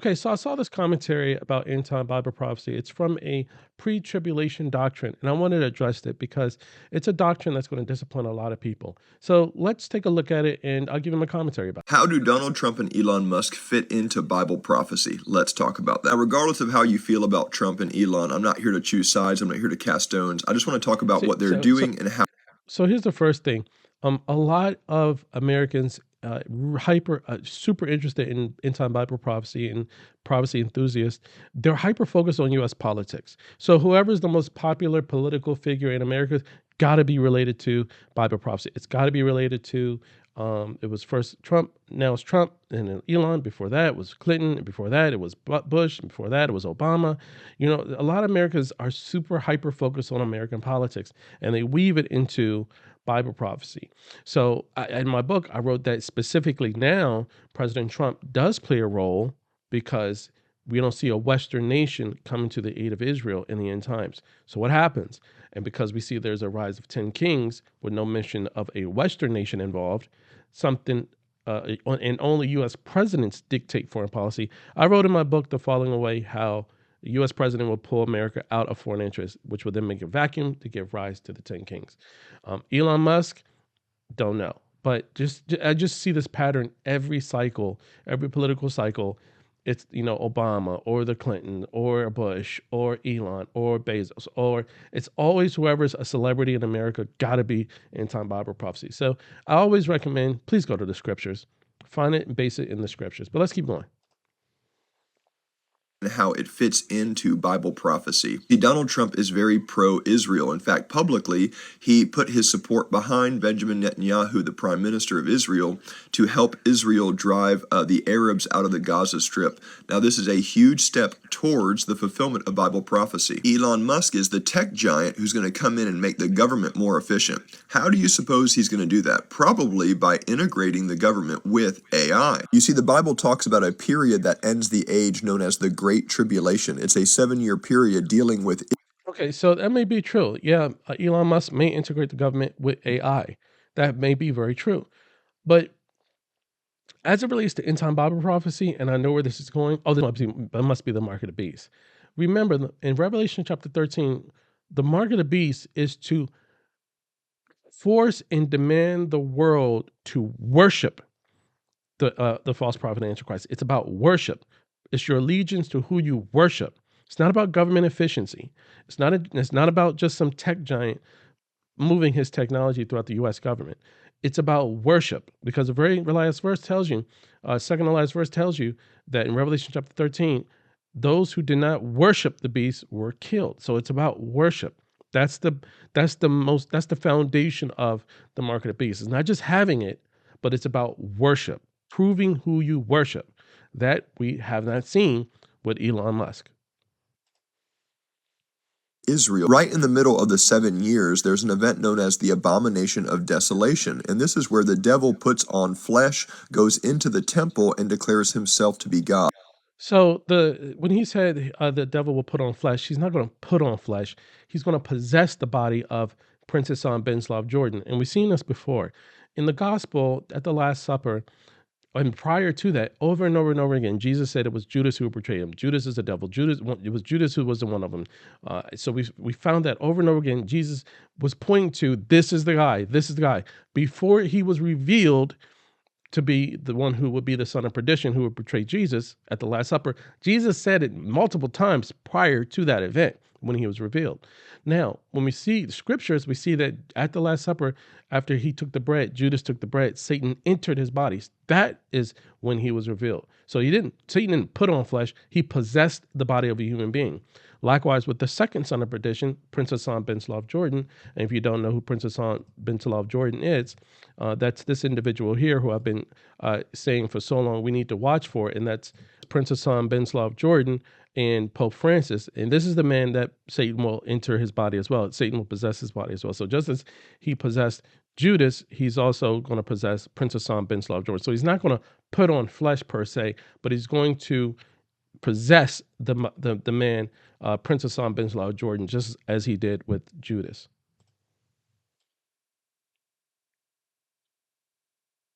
Okay, so I saw this commentary about end time Bible prophecy. It's from a pre tribulation doctrine, and I wanted to address it because it's a doctrine that's going to discipline a lot of people. So let's take a look at it, and I'll give him a commentary about it. How do Donald Trump and Elon Musk fit into Bible prophecy? Let's talk about that. Now, regardless of how you feel about Trump and Elon, I'm not here to choose sides. I'm not here to cast stones. I just want to talk about See, what they're doing and how. so here's the first thing. A lot of Americans super interested in end time Bible prophecy and prophecy enthusiasts. They're hyper focused on U.S. politics. So whoever's the most popular political figure in America got to be related to Bible prophecy. It's got to be related to. It was first Trump, now it's Trump, and then Elon. Before that it was Clinton, and before that it was Bush, and before that it was Obama. You know, a lot of Americans are super hyper focused on American politics, and they weave it into Bible prophecy. So in my book, I wrote that specifically now President Trump does play a role because we don't see a Western nation coming to the aid of Israel in the end times. So what happens? And because we see there's a rise of 10 kings with no mention of a Western nation involved, something and only U.S. presidents dictate foreign policy. I wrote in my book the following way how the U.S. president will pull America out of foreign interests, which will then make a vacuum to give rise to the 10 kings. Elon Musk, don't know. But I just see this pattern every cycle, every political cycle. It's, Obama or the Clinton or Bush or Elon or Bezos, or it's always whoever's a celebrity in America got to be in time Bible prophecy. So I always recommend, please go to the scriptures, find it and base it in the scriptures. But let's keep going. And how it fits into Bible prophecy. See, Donald Trump is very pro-Israel. In fact, publicly, he put his support behind Benjamin Netanyahu, the prime minister of Israel, to help Israel drive the Arabs out of the Gaza Strip. Now, this is a huge step towards the fulfillment of Bible prophecy. Elon Musk is the tech giant who's going to come in and make the government more efficient. How do you suppose he's going to do that? Probably by integrating the government with AI. You see, the Bible talks about a period that ends the age known as the Great Tribulation. It's a 7-year period dealing with. Okay, so that may be true. Yeah, Elon Musk may integrate the government with AI. That may be very true. But as it relates to end time Bible prophecy, and I know where this is going, that must be the mark of the beast. Remember, in Revelation chapter 13, the mark of the beast is to force and demand the world to worship the false prophet and Antichrist. It's about worship. It's your allegiance to who you worship. It's not about government efficiency. It's not about just some tech giant moving his technology throughout the U.S. government. It's about worship, because the very last verse tells you, second to last verse tells you that in Revelation chapter 13, those who did not worship the beast were killed. So it's about worship. That's the foundation of the mark of the beast. It's not just having it, but it's about worship, proving who you worship. That we have not seen with Elon Musk. Israel. Right in the middle of the 7 years, there's an event known as the Abomination of Desolation. And this is where the devil puts on flesh, goes into the temple, and declares himself to be God. So when he said the devil will put on flesh, he's not going to put on flesh. He's going to possess the body of Princess Ben Jordan. And we've seen this before. In the gospel, at the Last Supper, and prior to that, over and over and over again, Jesus said it was Judas who betrayed him. Judas is the devil. It was Judas who was the one of them. So we found that over and over again, Jesus was pointing to, this is the guy, this is the guy. Before he was revealed to be the one who would be the son of perdition, who would betray Jesus at the Last Supper, Jesus said it multiple times prior to that event when he was revealed. Now, when we see the scriptures, we see that at the Last Supper, after he took the bread, Judas took the bread, Satan entered his body. That is when he was revealed. So Satan didn't put on flesh, he possessed the body of a human being. Likewise, with the second son of perdition, Princess Ben Jordan, and if you don't know who Princess Ben Jordan is, that's this individual here who I've been saying for so long we need to watch for, and that's Princess Ben Jordan and Pope Francis. And this is the man that Satan will enter his body as well. Satan will possess his body as well. So just as he possessed Judas, he's also going to possess Princess Ben Jordan. So he's not going to put on flesh per se, but he's going to possess the man, Princess Ben Jordan, just as he did with Judas.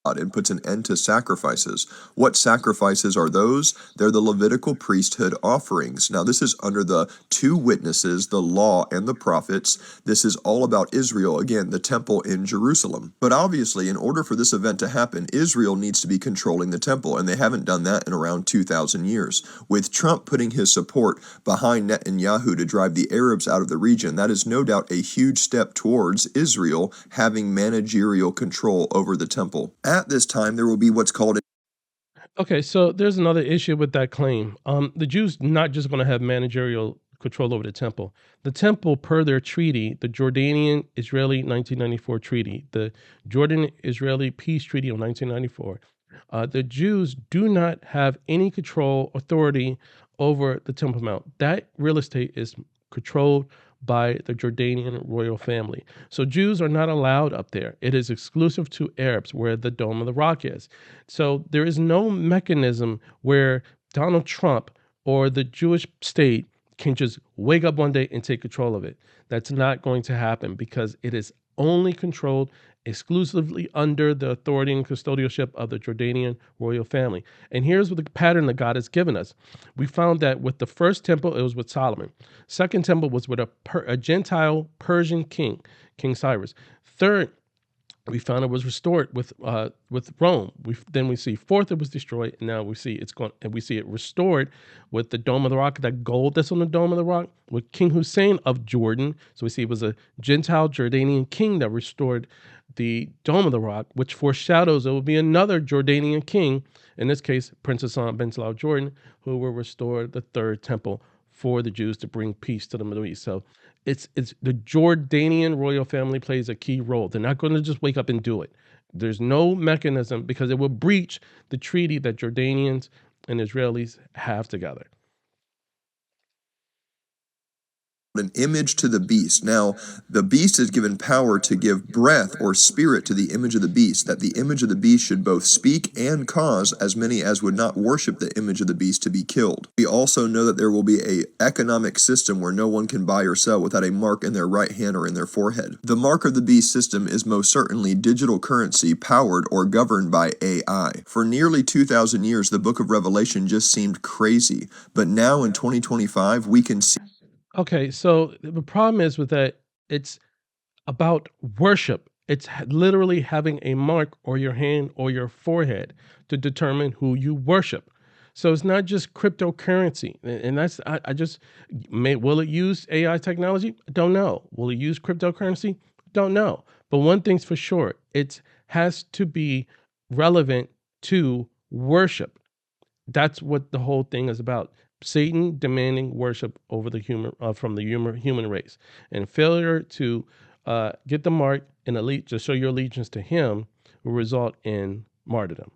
and puts an end to sacrifices. What sacrifices are those? They're the Levitical priesthood offerings. Now, this is under the two witnesses, the law and the prophets. This is all about Israel, again, the temple in Jerusalem. But obviously, in order for this event to happen, Israel needs to be controlling the temple, and they haven't done that in around 2,000 years. With Trump putting his support behind Netanyahu to drive the Arabs out of the region, that is no doubt a huge step towards Israel having managerial control over the temple. At this time, there will be what's called Okay, so there's another issue with that claim. The Jews not just going to have managerial control over the temple. The temple, per their treaty, the Jordanian-Israeli 1994 treaty, the Jordan-Israeli peace treaty of 1994, the Jews do not have any control, authority over the Temple Mount. That real estate is controlled by the Jordanian royal family. So Jews are not allowed up there. It is exclusive to Arabs where the Dome of the Rock is. So there is no mechanism where Donald Trump or the Jewish state can just wake up one day and take control of it. That's not going to happen because it is only controlled exclusively under the authority and custodialship of the Jordanian royal family. And here's what the pattern that God has given us. We found that with the first temple, it was with Solomon. Second temple was with a Gentile Persian king, King Cyrus. Third, we found it was restored with Rome. Then we see fourth, it was destroyed, and now we see it restored with the Dome of the Rock, that gold that's on the Dome of the Rock, with King Hussein of Jordan. So we see it was a Gentile Jordanian king that restored the Dome of the Rock, which foreshadows it will be another Jordanian king, in this case, Prince Hassan bin Salah of Jordan, who will restore the third temple for the Jews to bring peace to the Middle East. So it's the Jordanian royal family plays a key role. They're not going to just wake up and do it. There's no mechanism because it will breach the treaty that Jordanians and Israelis have together. an image to the beast. Now, the beast is given power to give breath or spirit to the image of the beast, that the image of the beast should both speak and cause as many as would not worship the image of the beast to be killed. We also know that there will be an economic system where no one can buy or sell without a mark in their right hand or in their forehead. The mark of the beast system is most certainly digital currency powered or governed by AI. For nearly 2,000 years, the book of Revelation just seemed crazy, but now in 2025, we can see. Okay, so the problem is with that, it's about worship. It's literally having a mark or your hand or your forehead to determine who you worship. So it's not just cryptocurrency. And that's, I just, will it use AI technology? Don't know. Will it use cryptocurrency? Don't know. But one thing's for sure, it has to be relevant to worship. That's what the whole thing is about. Satan demanding worship over the from the human race, and failure to get the mark and to show your allegiance to him will result in martyrdom.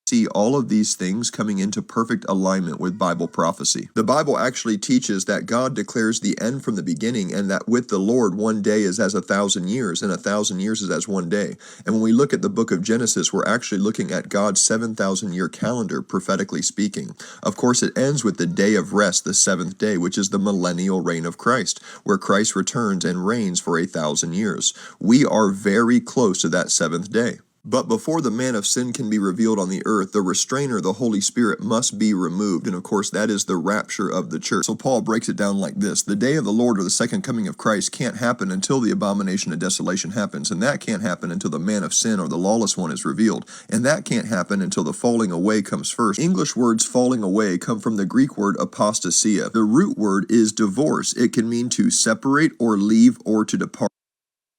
See all of these things coming into perfect alignment with Bible prophecy. The Bible actually teaches that God declares the end from the beginning, and that with the Lord 1 day is as 1,000 years, and 1,000 years is as 1 day. And when we look at the book of Genesis, we're actually looking at God's 7,000-year calendar, prophetically speaking. Of course, it ends with the day of rest, the seventh day, which is the millennial reign of Christ, where Christ returns and reigns for 1,000 years. We are very close to that seventh day. But before the man of sin can be revealed on the earth, the restrainer, the Holy Spirit, must be removed. And of course, that is the rapture of the church. So Paul breaks it down like this. The day of the Lord, or the second coming of Christ, can't happen until the abomination of desolation happens. And that can't happen until the man of sin, or the lawless one, is revealed. And that can't happen until the falling away comes first. English words falling away come from the Greek word apostasia. The root word is divorce. It can mean to separate or leave or to depart.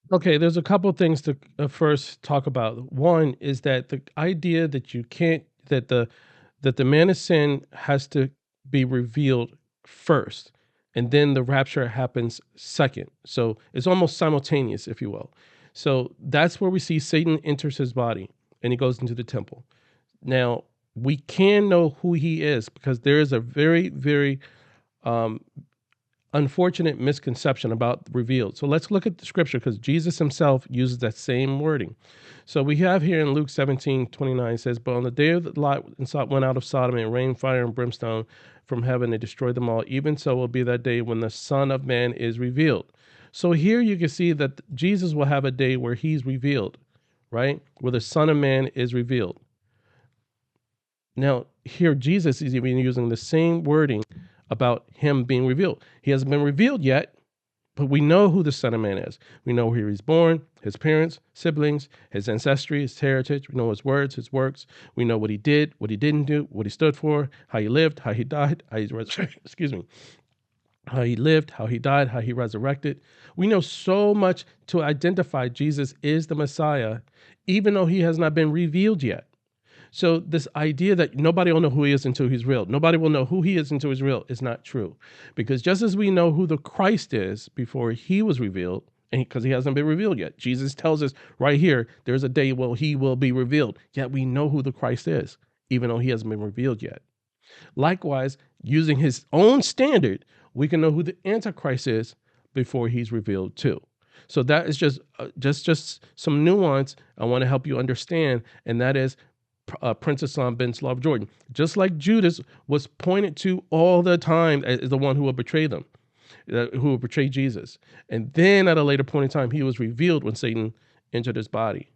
Okay, there's a couple things to first talk about. One is that the idea that you can't that the man of sin has to be revealed first, and then the rapture happens second. So it's almost simultaneous, if you will. So that's where we see Satan enters his body and he goes into the temple. Now we can know who he is because there is a very, very unfortunate misconception about revealed. So let's look at the scripture because Jesus himself uses that same wording. So we have here in Luke 17:29 says, "But on the day of Lot went out of Sodom, and rained fire and brimstone from heaven and destroyed them all. Even so will be that day when the Son of Man is revealed." So here you can see that Jesus will have a day where he's revealed, right? Where the Son of Man is revealed. Now, here Jesus is even using the same wording about him being revealed. He hasn't been revealed yet, but we know who the Son of Man is. We know where he was born, his parents, siblings, his ancestry, his heritage. We know his words, his works. We know what he did, what he didn't do, what he stood for, how he lived, how he died, how he resurrected. Excuse me. How he lived, how he died, how he resurrected. We know so much to identify Jesus is the Messiah, even though he has not been revealed yet. So this idea that nobody will know who he is until he's real, nobody will know who he is until he's real, is not true. Because just as we know who the Christ is before he was revealed, and because he hasn't been revealed yet, Jesus tells us right here, there's a day where he will be revealed. Yet we know who the Christ is, even though he hasn't been revealed yet. Likewise, using his own standard, we can know who the Antichrist is before he's revealed too. So that is just some nuance I want to help you understand, and that is Prince Hassan bin Slav Jordan. Just like Judas was pointed to all the time as the one who will betray them, who will betray Jesus. And then at a later point in time, he was revealed when Satan entered his body.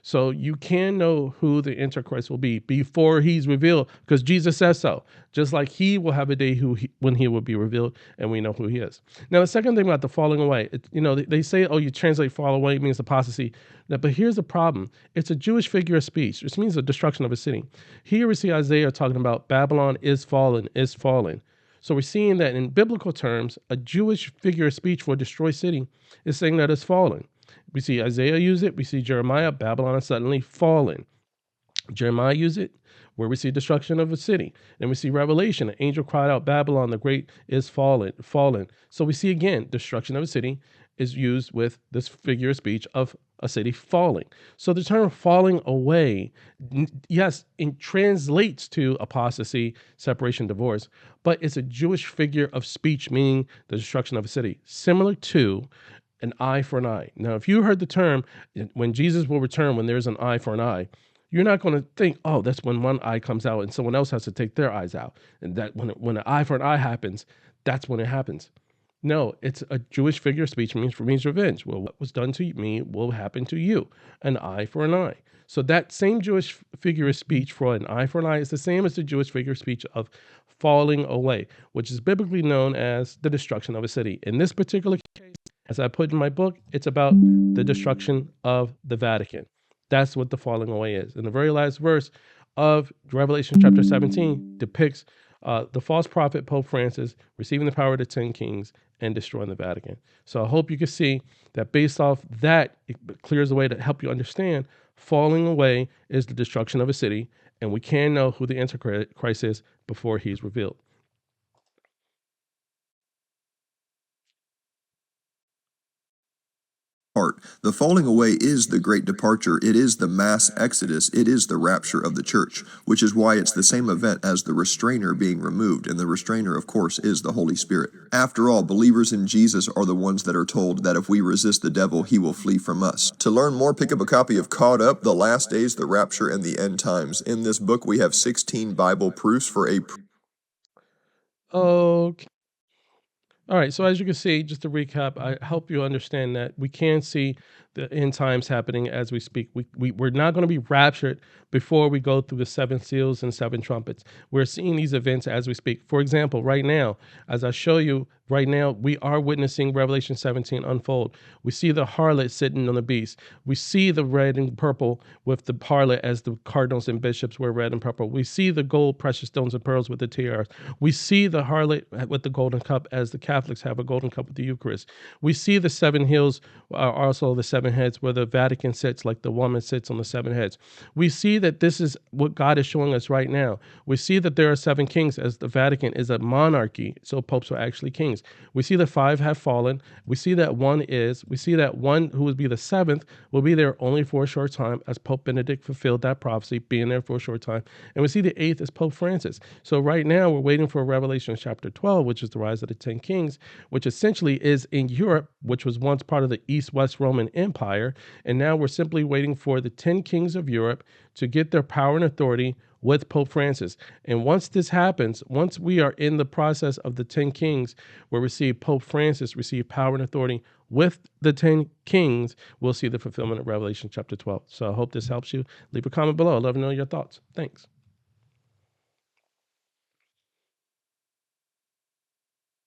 So you can know who the Antichrist will be before he's revealed, because Jesus says so. Just like he will have a day when he will be revealed, and we know who he is. Now, the second thing about the falling away, they say, oh, you translate fall away means apostasy. But here's the problem. It's a Jewish figure of speech, which means the destruction of a city. Here we see Isaiah talking about Babylon is fallen, is fallen. So we're seeing that in biblical terms, a Jewish figure of speech for a destroyed city is saying that it's fallen. We see Isaiah use it. We see Jeremiah, Babylon is suddenly fallen. Jeremiah use it where we see destruction of a city. And we see Revelation, an angel cried out, Babylon the great is fallen. So we see again, destruction of a city is used with this figure of speech of a city falling. So the term falling away, yes, it translates to apostasy, separation, divorce, but it's a Jewish figure of speech, meaning the destruction of a city, similar to an eye for an eye. Now, if you heard the term, when Jesus will return, when there's an eye for an eye, you're not going to think, oh, that's when one eye comes out and someone else has to take their eyes out. And that when an eye for an eye happens, that's when it happens. No, it's a Jewish figure of speech, means revenge. Well, what was done to me will happen to you, an eye for an eye. So that same Jewish figure of speech for an eye is the same as the Jewish figure of speech of falling away, which is biblically known as the destruction of a city. In this particular case, as I put in my book, it's about the destruction of the Vatican. That's what the falling away is. And the very last verse of Revelation chapter 17 depicts the false prophet Pope Francis receiving the power of the 10 kings and destroying the Vatican. So I hope you can see that based off that, it clears the way to help you understand falling away is the destruction of a city, and we can know who the Antichrist is before he's revealed. The falling away is the great departure. It is the mass exodus. It is the rapture of the church, which is why it's the same event as the restrainer being removed. And the restrainer, of course, is the Holy Spirit. After all, believers in Jesus are the ones that are told that if we resist the devil, he will flee from us. To learn more, pick up a copy of Caught Up, The Last Days, the Rapture, and the End Times. In this book, we have 16 Bible proofs for a... Okay. All right, so as you can see, just to recap, I help you understand that we can see the end times happening as we speak. We're not going to be raptured before we go through the 7 seals and 7 trumpets. We're seeing these events as we speak. For example, right now, as I show you, right now, we are witnessing Revelation 17 unfold. We see the harlot sitting on the beast. We see the red and purple with the harlot as the cardinals and bishops wear red and purple. We see the gold, precious stones, and pearls with the tiaras. We see the harlot with the golden cup as the Catholics have a golden cup with the Eucharist. We see the 7 hills are also the 7 heads where the Vatican sits like the woman sits on the 7 heads. We see that this is what God is showing us right now. We see that there are 7 kings as the Vatican is a monarchy, so popes are actually kings. We see that 5 have fallen. We see that we see that one who would be the 7th will be there only for a short time, as Pope Benedict fulfilled that prophecy, being there for a short time. And we see the 8th is Pope Francis. So right now we're waiting for Revelation chapter 12, which is the rise of the 10 kings, which essentially is in Europe, which was once part of the East-West Roman Empire. And now we're simply waiting for the 10 kings of Europe to get their power and authority with Pope Francis. And once this happens, once we are in the process of the 10 kings, where we see Pope Francis receive power and authority with the 10 kings, we'll see the fulfillment of Revelation chapter 12. So I hope this helps you. Leave a comment below. I'd love to know your thoughts. Thanks.